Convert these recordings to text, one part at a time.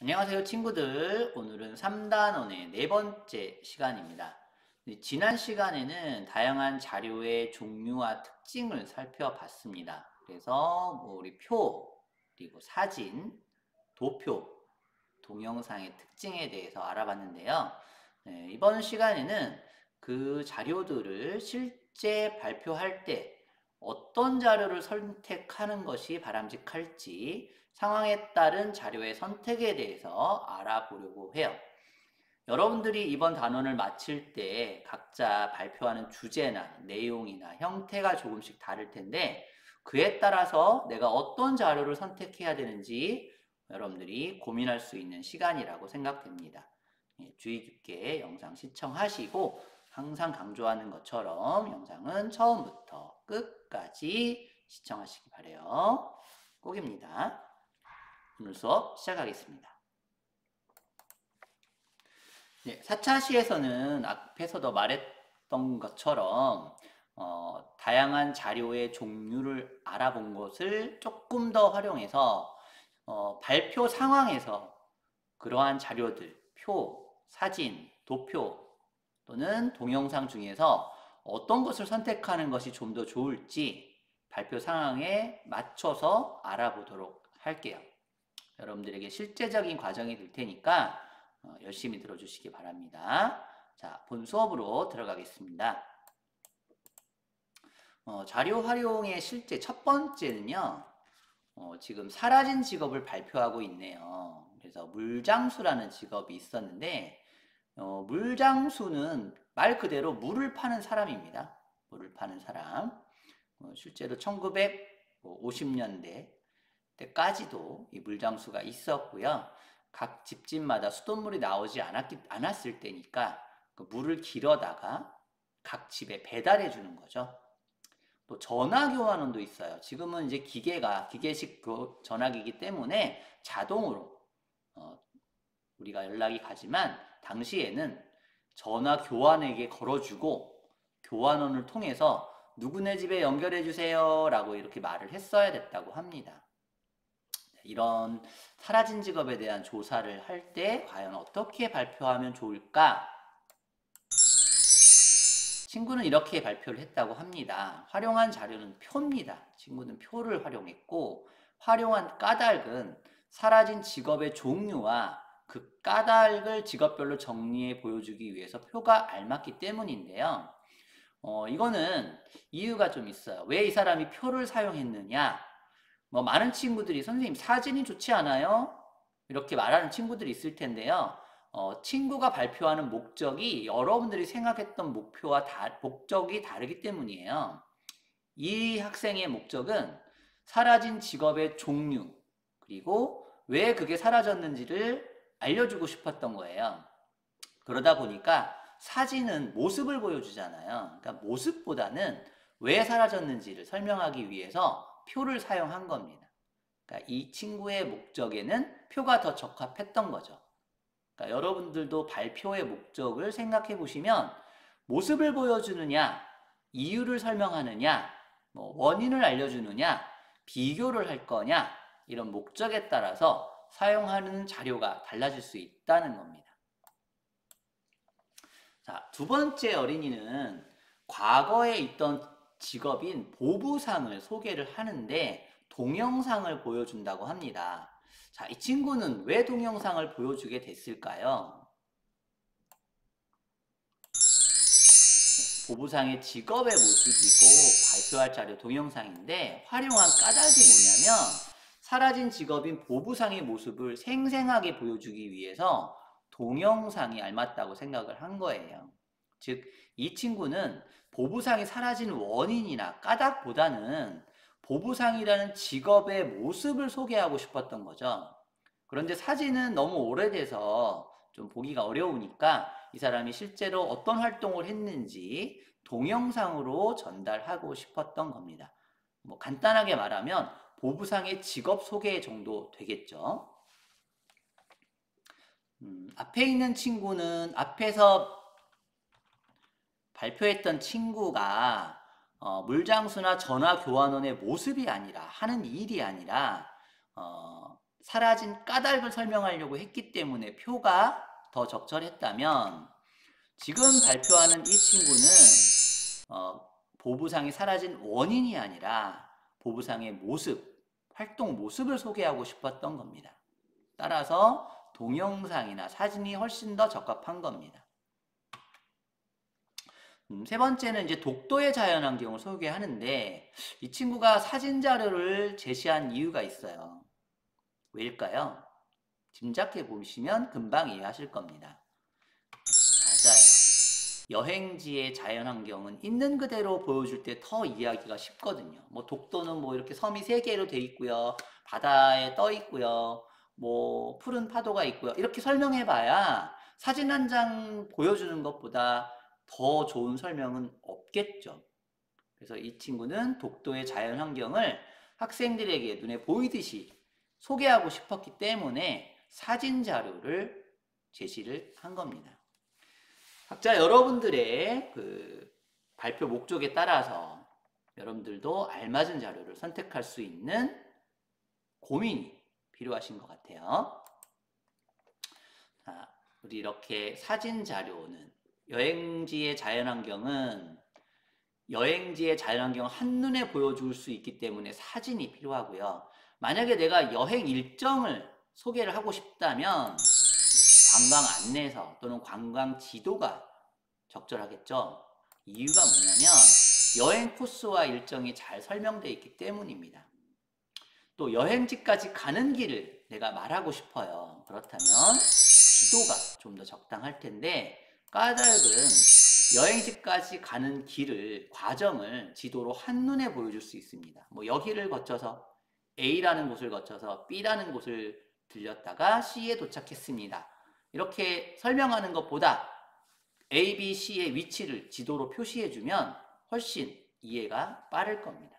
안녕하세요 친구들. 오늘은 3단원의 네 번째 시간입니다. 지난 시간에는 다양한 자료의 종류와 특징을 살펴봤습니다. 그래서 우리 표, 그리고 사진, 도표, 동영상의 특징에 대해서 알아봤는데요. 이번 시간에는 그 자료들을 실제 발표할 때 어떤 자료를 선택하는 것이 바람직할지 상황에 따른 자료의 선택에 대해서 알아보려고 해요. 여러분들이 이번 단원을 마칠 때 각자 발표하는 주제나 내용이나 형태가 조금씩 다를 텐데 그에 따라서 내가 어떤 자료를 선택해야 되는지 여러분들이 고민할 수 있는 시간이라고 생각됩니다. 주의 깊게 영상 시청하시고 항상 강조하는 것처럼 영상은 처음부터 끝까지 시청하시기 바래요. 꼭입니다. 오늘 수업 시작하겠습니다. 4차 시에서는 앞에서도 말했던 것처럼 다양한 자료의 종류를 알아본 것을 조금 더 활용해서 발표 상황에서 그러한 자료들, 표, 사진, 도표 또는 동영상 중에서 어떤 것을 선택하는 것이 좀 더 좋을지 발표 상황에 맞춰서 알아보도록 할게요. 여러분들에게 실제적인 과정이 될 테니까 열심히 들어주시기 바랍니다. 자, 본 수업으로 들어가겠습니다. 자료 활용의 실제 첫 번째는요. 지금 사라진 직업을 발표하고 있네요. 그래서 물장수라는 직업이 있었는데 물장수는 말 그대로 물을 파는 사람입니다. 물을 파는 사람. 실제로 1950년대 때까지도 이 물장수가 있었고요. 각 집집마다 수돗물이 나오지 않았을 때니까 그 물을 길어다가 각 집에 배달해 주는 거죠. 또 전화 교환원도 있어요. 지금은 이제 기계식 전화기이기 때문에 자동으로 우리가 연락이 가지만 당시에는 전화 교환에게 걸어주고 교환원을 통해서 누구네 집에 연결해 주세요 라고 이렇게 말을 했어야 됐다고 합니다. 이런 사라진 직업에 대한 조사를 할 때 과연 어떻게 발표하면 좋을까? 친구는 이렇게 발표를 했다고 합니다. 활용한 자료는 표입니다. 친구는 표를 활용했고 활용한 까닭은 사라진 직업의 종류와 그 까닭을 직업별로 정리해 보여주기 위해서 표가 알맞기 때문인데요. 이거는 이유가 좀 있어요. 왜 이 사람이 표를 사용했느냐? 많은 친구들이 선생님 사진이 좋지 않아요? 이렇게 말하는 친구들이 있을 텐데요. 친구가 발표하는 목적이 여러분들이 생각했던 목적이 다르기 때문이에요. 이 학생의 목적은 사라진 직업의 종류, 그리고 왜 그게 사라졌는지를 알려주고 싶었던 거예요. 그러다 보니까 사진은 모습을 보여주잖아요. 그러니까 모습보다는 왜 사라졌는지를 설명하기 위해서 표를 사용한 겁니다. 그러니까 이 친구의 목적에는 표가 더 적합했던 거죠. 그러니까 여러분들도 발표의 목적을 생각해 보시면 모습을 보여주느냐, 이유를 설명하느냐, 원인을 알려주느냐, 비교를 할 거냐, 이런 목적에 따라서 사용하는 자료가 달라질 수 있다는 겁니다. 자, 두 번째 어린이는 과거에 있던 직업인 보부상을 소개를 하는데 동영상을 보여준다고 합니다. 자, 이 친구는 왜 동영상을 보여주게 됐을까요? 보부상의 직업의 모습이고 발표할 자료 동영상인데 활용한 까닭이 뭐냐면 사라진 직업인 보부상의 모습을 생생하게 보여주기 위해서 동영상이 알맞다고 생각을 한 거예요. 즉, 이 친구는 보부상이 사라진 원인이나 까닭보다는 보부상이라는 직업의 모습을 소개하고 싶었던 거죠. 그런데 사진은 너무 오래돼서 좀 보기가 어려우니까 이 사람이 실제로 어떤 활동을 했는지 동영상으로 전달하고 싶었던 겁니다. 간단하게 말하면 보부상의 직업 소개 정도 되겠죠. 앞에 있는 친구는 앞에서 발표했던 친구가 물장수나 전화교환원의 모습이 아니라 하는 일이 아니라 사라진 까닭을 설명하려고 했기 때문에 표가 더 적절했다면 지금 발표하는 이 친구는 보부상이 사라진 원인이 아니라 보부상의 모습, 활동 모습을 소개하고 싶었던 겁니다. 따라서 동영상이나 사진이 훨씬 더 적합한 겁니다. 세 번째는 이제 독도의 자연환경을 소개하는데 이 친구가 사진 자료를 제시한 이유가 있어요. 왜일까요? 짐작해 보시면 금방 이해하실 겁니다. 맞아요. 여행지의 자연환경은 있는 그대로 보여줄 때 더 이해하기가 쉽거든요. 뭐 독도는 뭐 이렇게 섬이 3개로 돼 있고요. 바다에 떠 있고요. 뭐 푸른 파도가 있고요. 이렇게 설명해 봐야 사진 한 장 보여주는 것보다 더 좋은 설명은 없겠죠. 그래서 이 친구는 독도의 자연환경을 학생들에게 눈에 보이듯이 소개하고 싶었기 때문에 사진 자료를 제시를 한 겁니다. 각자 여러분들의 그 발표 목적에 따라서 여러분들도 알맞은 자료를 선택할 수 있는 고민이 필요하신 것 같아요. 자, 우리 이렇게 사진 자료는 여행지의 자연환경을 한눈에 보여줄 수 있기 때문에 사진이 필요하고요. 만약에 내가 여행 일정을 소개를 하고 싶다면 관광 안내서 또는 관광 지도가 적절하겠죠. 이유가 뭐냐면 여행 코스와 일정이 잘 설명되어 있기 때문입니다. 또 여행지까지 가는 길을 내가 말하고 싶어요. 그렇다면 지도가 좀 더 적당할 텐데 까닭은 여행지까지 가는 과정을 지도로 한눈에 보여줄 수 있습니다. 뭐 여기를 거쳐서 A라는 곳을 거쳐서 B라는 곳을 들렸다가 C에 도착했습니다. 이렇게 설명하는 것보다 A, B, C의 위치를 지도로 표시해주면 훨씬 이해가 빠를 겁니다.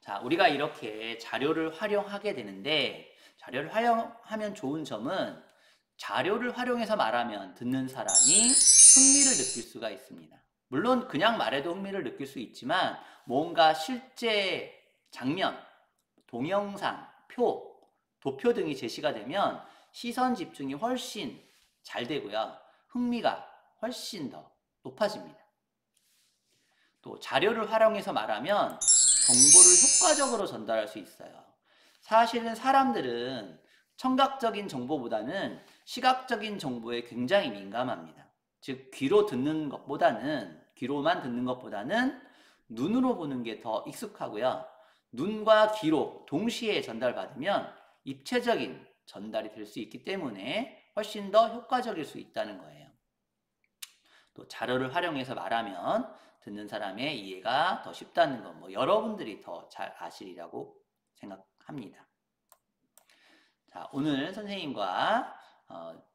자, 우리가 이렇게 자료를 활용하게 되는데 자료를 활용하면 좋은 점은 자료를 활용해서 말하면 듣는 사람이 흥미를 느낄 수가 있습니다. 물론 그냥 말해도 흥미를 느낄 수 있지만 뭔가 실제 장면, 동영상, 표, 도표 등이 제시가 되면 시선 집중이 훨씬 잘 되고요. 흥미가 훨씬 더 높아집니다. 또 자료를 활용해서 말하면 정보를 효과적으로 전달할 수 있어요. 사실은 사람들은 청각적인 정보보다는 시각적인 정보에 굉장히 민감합니다. 즉 귀로만 듣는 것보다는 눈으로 보는 게 더 익숙하고요. 눈과 귀로 동시에 전달받으면 입체적인 전달이 될 수 있기 때문에 훨씬 더 효과적일 수 있다는 거예요. 또 자료를 활용해서 말하면 듣는 사람의 이해가 더 쉽다는 건 여러분들이 더 잘 아시리라고 생각합니다. 자, 오늘 선생님과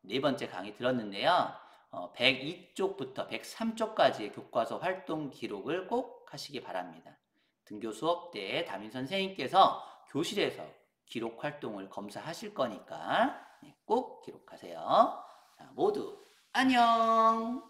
4번째 강의 들었는데요. 102쪽부터 103쪽까지의 교과서 활동 기록을 꼭 하시기 바랍니다. 등교 수업 때 담임 선생님께서 교실에서 기록 활동을 검사하실 거니까 꼭 기록하세요. 자, 모두 안녕!